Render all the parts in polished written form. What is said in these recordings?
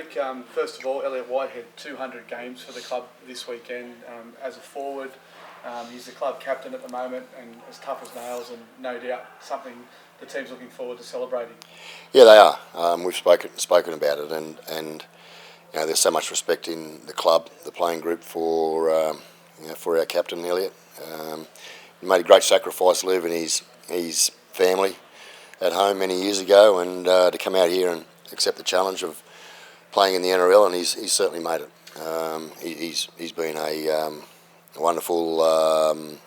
week. First of all, Elliott Whitehead, 200 games for the club this weekend as a forward. He's the club captain at the moment and as tough as nails, and no doubt something the team's looking forward to celebrating. Yeah, they are. We've spoken about it, and there's so much respect in the club, the playing group for our captain Elliott. He made a great sacrifice leaving his family at home many years ago, and to come out here and accept the challenge of playing in the NRL, and he's certainly made it. He's been a wonderful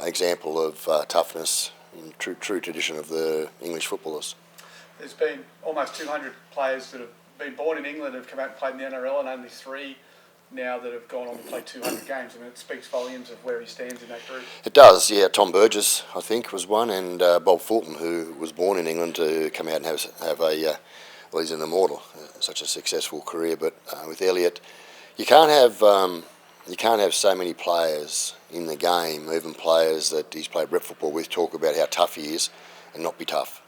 example of toughness, and true tradition of the English footballers. There's been almost 200 players that have been born in England have come out and played in the NRL, and only 3 now that have gone on to play 200 games. I mean, it speaks volumes of where he stands in that group. It does, yeah. Tom Burgess, I think, was one, and Bob Fulton, who was born in England, to come out and have a well, he's an immortal, such a successful career. But with Elliott, you can't have so many players in the game, even players that he's played rep football with, talk about how tough he is and not be tough.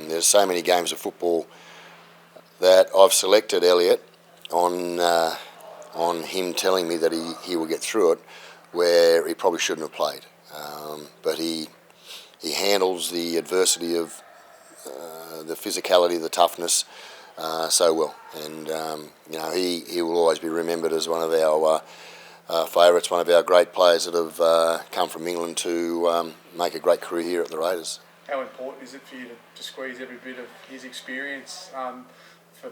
There's so many games of football that I've selected Elliott on him telling me that he will get through it, where he probably shouldn't have played. But he handles the adversity of the physicality, the toughness so well, and he will always be remembered as one of our favourites, one of our great players that have come from England to make a great career here at the Raiders. How important is it for you to squeeze every bit of his experience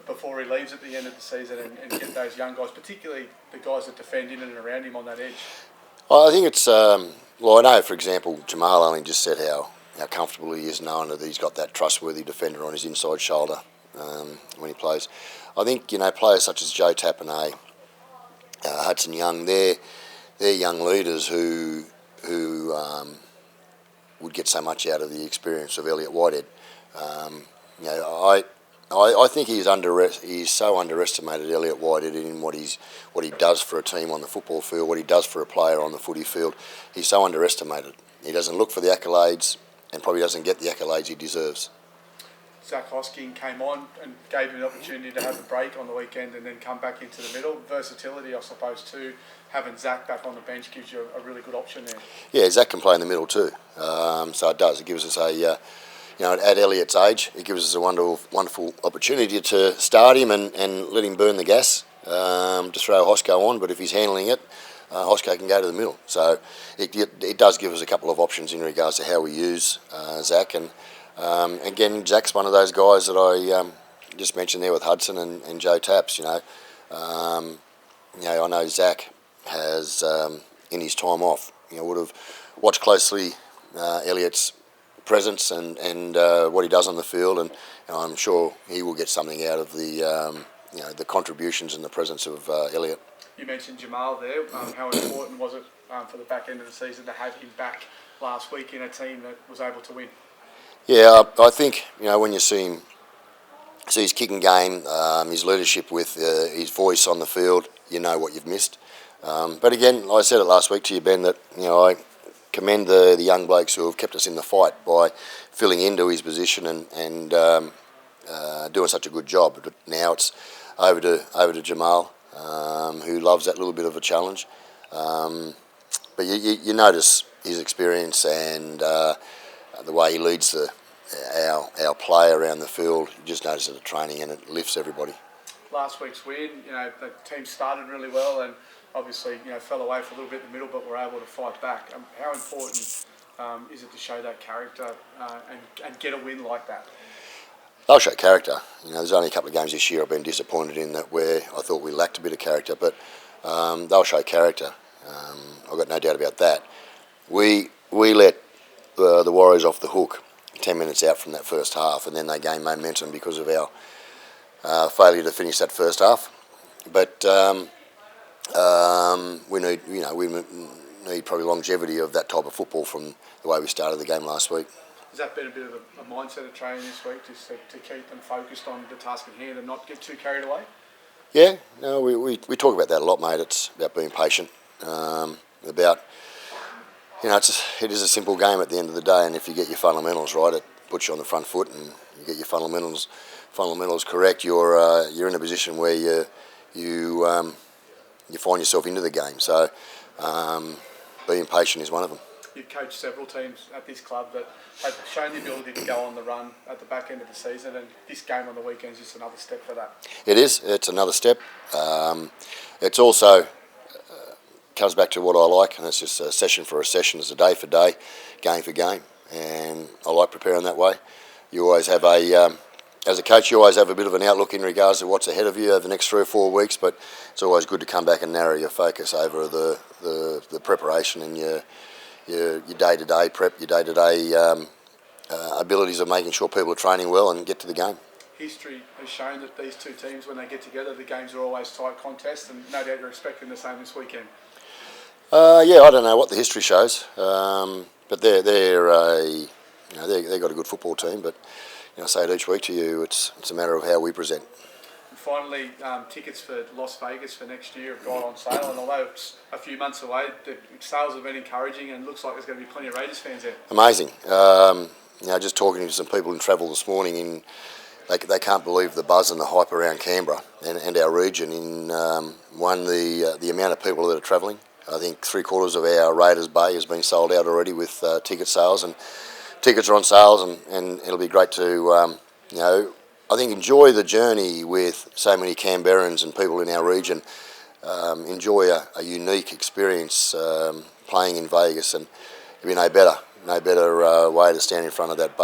before he leaves at the end of the season and get those young guys, particularly the guys that defend in and around him, on that edge? I think it's, I know, for example, Jamal only just said how comfortable he is knowing that he's got that trustworthy defender on his inside shoulder when he plays. I think, players such as Joe Tapine, Hudson Young, they're young leaders who would get so much out of the experience of Elliott Whitehead. I think he's so underestimated, Elliott Whitehead, in what he does for a team on the football field, what he does for a player on the footy field. He's so underestimated. He doesn't look for the accolades, and probably doesn't get the accolades he deserves. Zac Hosking came on and gave him the opportunity to have a break on the weekend and then come back into the middle. Versatility, I suppose, too. Having Zac back on the bench gives you a really good option there. Yeah, Zac can play in the middle too. So it does. It gives us at Elliott's age, it gives us a wonderful opportunity to start him and let him burn the gas, to throw Hosco on. But if he's handling it, Hosco can go to the middle. So it does give us a couple of options in regards to how we use Zac. And again, Zac's one of those guys that I just mentioned there with Hudson and Joe Taps. I know Zac has, in his time off, would have watched closely Elliott's presence and what he does on the field, and I'm sure he will get something out of the contributions and the presence of Elliott. You mentioned Jamal there. How important was it for the back end of the season to have him back last week in a team that was able to win? Yeah, I think when you see his kicking game, his leadership with his voice on the field, you know what you've missed. But again, I said it last week to you, Ben, that I commend the young blokes who have kept us in the fight by filling into his position and doing such a good job. But now it's over to Jamal, who loves that little bit of a challenge. But you notice his experience and the way he leads our play around the field. You just notice it at training, and it lifts everybody. Last week's win, the team started really well and obviously, fell away for a little bit in the middle, but were able to fight back. How important is it to show that character and get a win like that? They'll show character. There's only a couple of games this year I've been disappointed in that where I thought we lacked a bit of character, but they'll show character. I've got no doubt about that. We let the Warriors off the hook 10 minutes out from that first half, and then they gained momentum because of our failure to finish that first half. But we need probably longevity of that type of football from the way we started the game last week. Has that been a bit of a mindset of training this week, just to keep them focused on the task at hand and not get too carried away? Yeah, no, we talk about that a lot, mate. It's about being patient, about it is a simple game at the end of the day, and if you get your fundamentals right, it puts you on the front foot, and you get your fundamentals fundamental is correct, you're in a position where you find yourself into the game. So being patient is one of them. You've coached several teams at this club that have shown the ability to go on the run at the back end of the season, and this game on the weekend is just another step for that. It is. It's another step. It's also comes back to what I like, and it's just a session for a session. It's a day for day, game for game, and I like preparing that way. You always have as a coach, you always have a bit of an outlook in regards to what's ahead of you over the next 3 or 4 weeks, but it's always good to come back and narrow your focus over the preparation and your day-to-day prep, your day-to-day abilities of making sure people are training well and get to the game. History has shown that these two teams, when they get together, the games are always tight contests, and no doubt you're expecting the same this weekend. Yeah, I don't know what the history shows, but they've got a good football team. But I say it each week to you, it's a matter of how we present. And finally, tickets for Las Vegas for next year have gone on sale, and although it's a few months away, the sales have been encouraging, and it looks like there's going to be plenty of Raiders fans there. Amazing. Just talking to some people in travel this morning, they can't believe the buzz and the hype around Canberra and our region. The amount of people that are travelling. I think 3/4 of our Raiders Bay has been sold out already with ticket sales, and tickets are on sales, and it'll be great to, I think enjoy the journey with so many Canberrans and people in our region. Enjoy a unique experience playing in Vegas, and it'll be no better way to stand in front of that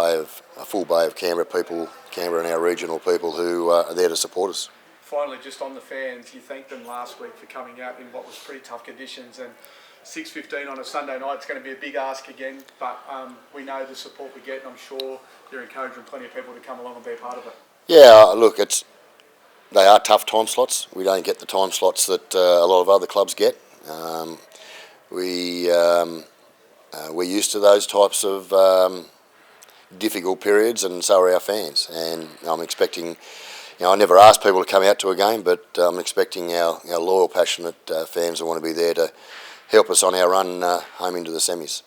a full bay of Canberra people, Canberra and our regional people who are there to support us. Finally, just on the fans, you thanked them last week for coming out in what was pretty tough conditions, and 6:15 on a Sunday night, it's going to be a big ask again, but we know the support we get, and I'm sure you're encouraging plenty of people to come along and be a part of it. Yeah, look, they are tough time slots. We don't get the time slots that a lot of other clubs get. We're used to those types of difficult periods, and so are our fans. And I'm expecting, I never ask people to come out to a game, but I'm expecting our loyal, passionate fans who want to be there to help us on our run home into the semis.